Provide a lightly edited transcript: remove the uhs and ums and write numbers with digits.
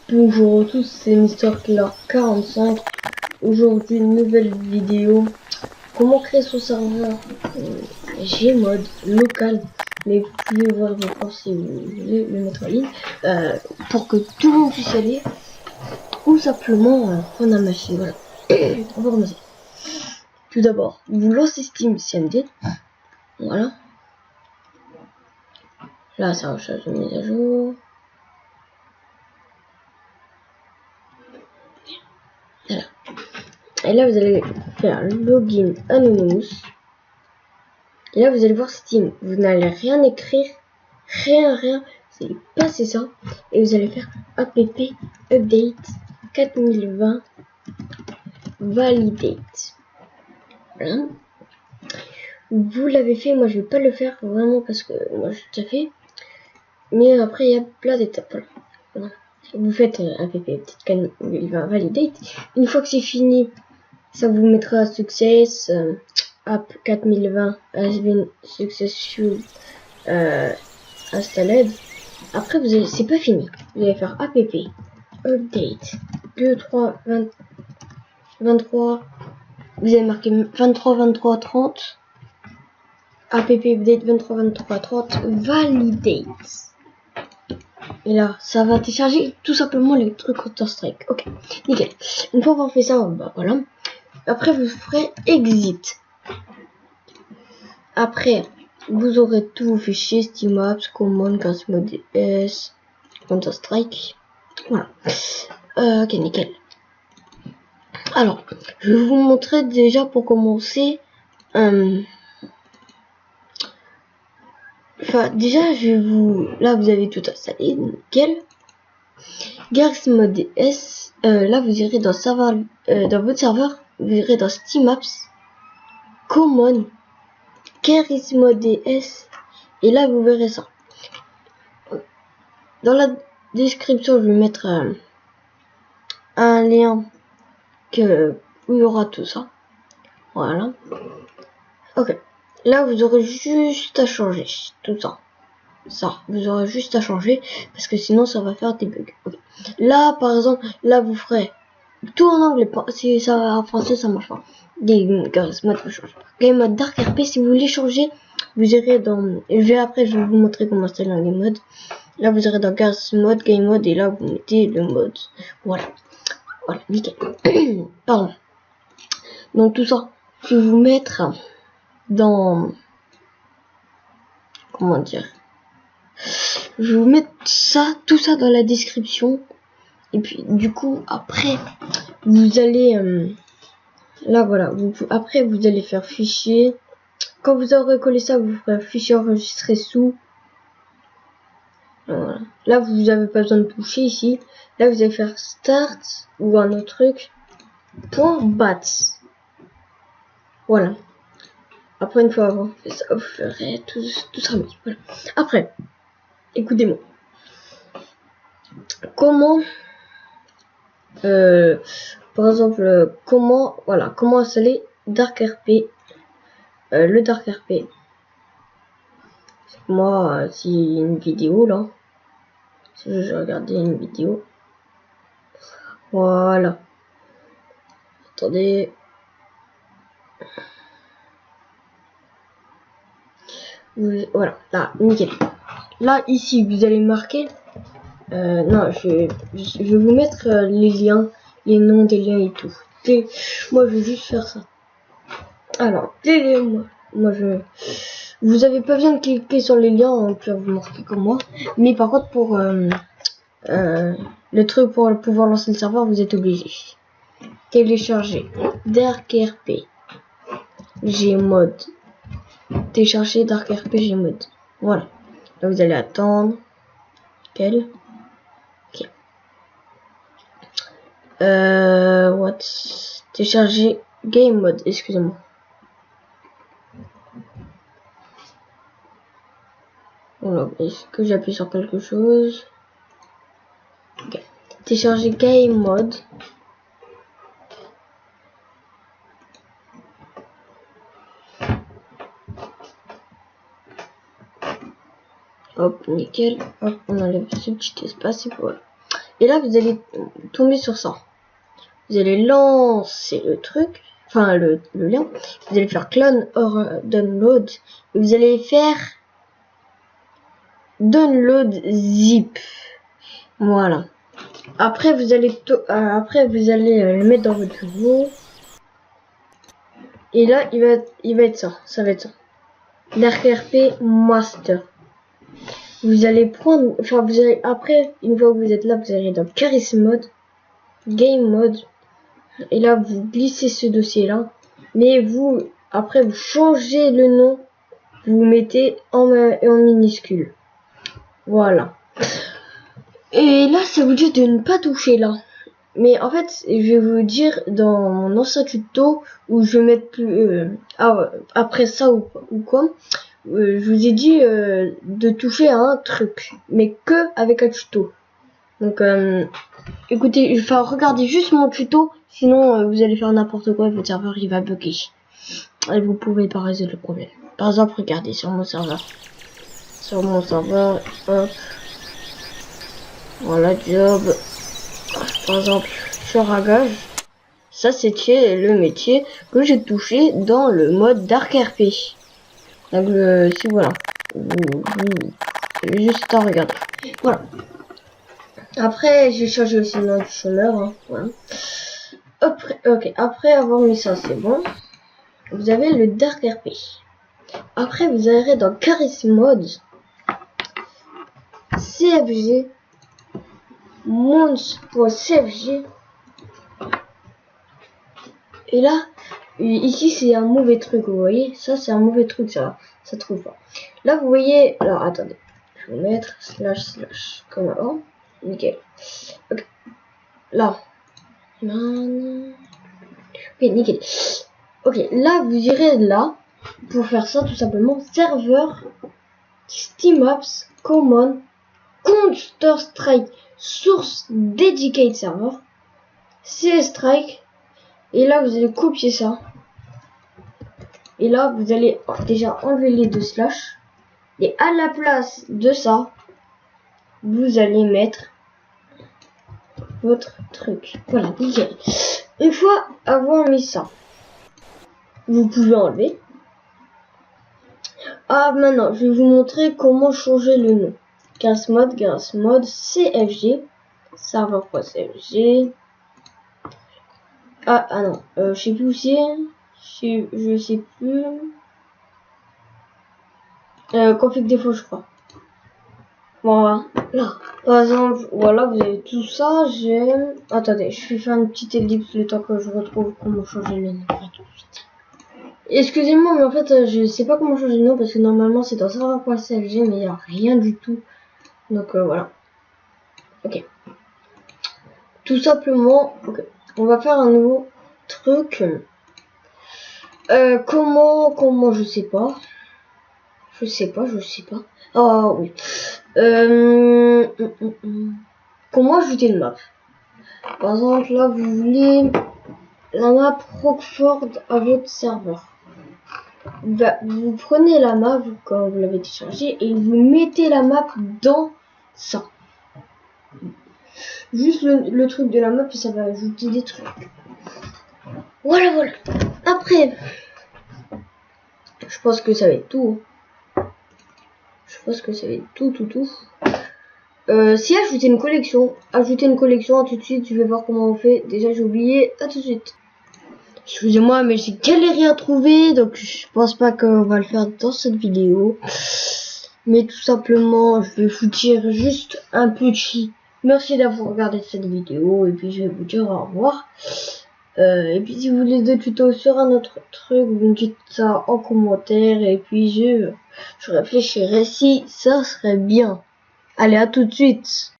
Bonjour à tous, c'est MrKiller45. Aujourd'hui, une nouvelle vidéo. Comment créer son serveur Gmod local. Mais vous pouvez ouvrir vos ports si vous voulez le mettre en ligne. Pour que tout le monde puisse y aller. Ou simplement prendre la machine. Voilà. On va commencer. Tout d'abord, vous lancez Steam CMD. Voilà. Là, ça recherche une mise à jour. Voilà. Et là, vous allez faire login Anonymous. Et là, vous allez voir Steam. Vous n'allez rien écrire. Rien. Vous allez passer ça. Et vous allez faire app update 4020 validate. Voilà. Vous l'avez fait. Moi, je vais pas le faire vraiment parce que moi, je l'ai déjà fait. Mais après, il y a plein d'étapes. Voilà. Vous faites app update 4020 validate. Une fois que c'est fini, ça vous mettra success. App 4020 has been successful installed. Après, vous allez, c'est pas fini. Vous allez faire app update 23 20, 23. Vous allez marquer 23 30. App update 23 30 validate. Et là, ça va télécharger tout simplement les trucs Counter-Strike. Ok, nickel. Une fois qu'on fait ça, bah voilà. Après, vous ferez exit. Après, vous aurez tous vos fichiers SteamApps, Common, Mode DS, Counter-Strike. Voilà. Ok, nickel. Alors, je vais vous montrer déjà pour commencer. Déjà, je vais vous. Là, vous avez tout installé, nickel. Mode DS. Là, vous irez dans serveur, dans votre serveur, vous irez dans SteamApps, Common, Mode DS, et là, vous verrez ça. Dans la description, je vais mettre un lien où il y aura tout ça. Voilà. Ok. Là, vous aurez juste à changer tout ça. Ça, vous aurez juste à changer parce que sinon ça va faire des bugs. Okay. Là, par exemple, là vous ferez tout en anglais. Si ça va en français, ça marche pas. Game mode, Game mode Dark RP. Si vous voulez changer, vous irez dans. Après, je vais vous montrer comment installer un game mode. Là, vous irez dans Game mode et là vous mettez le mode. Voilà, nickel. Pardon. Donc tout ça, je vais vous mettre dans. Comment dire? Je vais vous mettre tout ça dans la description. Et puis du coup après vous allez là voilà, après vous allez faire fichier. Quand vous aurez collé ça, vous ferez fichier enregistré sous. Voilà. Là vous n'avez pas besoin de toucher ici. Là vous allez faire start ou un autre truc. .bat. Voilà. Après une fois avoir fait ça, vous ferez tout sera mis. Voilà. Après, écoutez-moi. Comment par exemple, comment installer Dark RP, le Dark RP. Moi, si une vidéo là, si je regardais une vidéo, voilà. Attendez. Voilà, là, nickel. Là, ici, vous allez marquer. Non, je vais vous mettre les liens, les noms des liens et tout. Moi, je vais juste faire ça. Alors, vous avez pas besoin de cliquer sur les liens, on peut vous marquer comme moi. Mais par contre, pour le truc pour pouvoir lancer le serveur, vous êtes obligé. Télécharger Dark RP Gmod. Télécharger Dark RP Gmod. Voilà. Là, vous allez attendre. Quel? Ok. What? Télécharger Game Mode. Excusez-moi. Voilà. Est-ce que j'appuie sur quelque chose? Ok. Télécharger Game Mode. Hop, nickel. Hop, on enlève ce petit espace et voilà. Et là, vous allez tomber sur ça. Vous allez lancer le truc, enfin le lien. Vous allez faire clone or download. Et vous allez faire download zip. Voilà. Après, vous allez le mettre dans votre bureau. Et là, il va être ça. Ça va être ça. Dark RP Master. Vous allez prendre, enfin vous allez, après, une fois que vous êtes là, vous allez dans Charisme Mode, Game Mode, et là vous glissez ce dossier là, mais vous, après vous changez le nom, vous mettez en minuscule. Voilà. Et là ça vous dit de ne pas toucher là. Mais en fait, je vais vous dire dans mon ancien tuto où je vais mettre plus après ça ou quoi. Je vous ai dit de toucher à un truc, mais que avec un tuto. Donc écoutez, enfin regardez juste mon tuto, sinon vous allez faire n'importe quoi et votre serveur il va bugger. Et vous pouvez pas résoudre le problème. Par exemple, regardez sur mon serveur. Hop. Voilà, job. Par exemple, sur Ragage. Ça c'était le métier que j'ai touché dans le mode Dark RP. Donc si voilà. Juste à regarder. Voilà. Après, j'ai changé aussi le nom du chômeur. Hein. Voilà. Après avoir mis ça, c'est bon. Vous avez le Dark RP. Après, vous irez dans Charisme Mode, CFG, Mons.cfg. Et là, ici, c'est un mauvais truc, vous voyez. Ça, c'est un mauvais truc, ça trouve pas. Là, vous voyez. Alors, attendez. Je vais mettre // comme avant. Nickel. Ok. Là. Ok, nickel. Ok, là, vous irez là. Pour faire ça, tout simplement. Serveur. SteamApps. Common. Counter-Strike. Source Dedicate Server. CS Strike. Et là, vous allez copier ça. Et là, vous allez déjà enlever les deux slash. Et à la place de ça, vous allez mettre votre truc. Voilà, nickel. Une fois avoir mis ça, vous pouvez enlever. Ah, maintenant, je vais vous montrer comment changer le nom. Charisme Mode, CFG, serveur.cfg. Ah non, je sais plus où c'est. Je sais plus. Config défaut, je crois. Voilà. Là. Par exemple, voilà, vous avez tout ça. Attendez, je vais faire une petite ellipse le temps que je retrouve comment changer le nom. Excusez-moi, mais en fait, je sais pas comment changer le nom parce que normalement c'est dans serveur.cfg, mais il n'y a rien du tout. Donc voilà. Ok. Tout simplement, ok. On va faire un nouveau truc. Comment, je sais pas. Je sais pas. Oh oui. Comment ajouter une map? Par exemple, là, vous voulez la map Rockford à votre serveur. Vous prenez la map quand vous l'avez téléchargée et vous mettez la map dans ça. Juste le truc de la map et ça va ajouter des trucs. Voilà. Après, je pense que ça va être tout. Si ajouter une collection, tout de suite, je vais voir comment on fait. Déjà, j'ai oublié, à tout de suite. Excusez-moi, mais j'ai galéré à trouver, donc je pense pas qu'on va le faire dans cette vidéo. Mais tout simplement, je vais vous dire juste un petit merci d'avoir regardé cette vidéo, et puis je vais vous dire au revoir. Et puis si vous voulez des tutos sur un autre truc, vous me dites ça en commentaire, et puis je réfléchirai si ça serait bien. Allez, à tout de suite.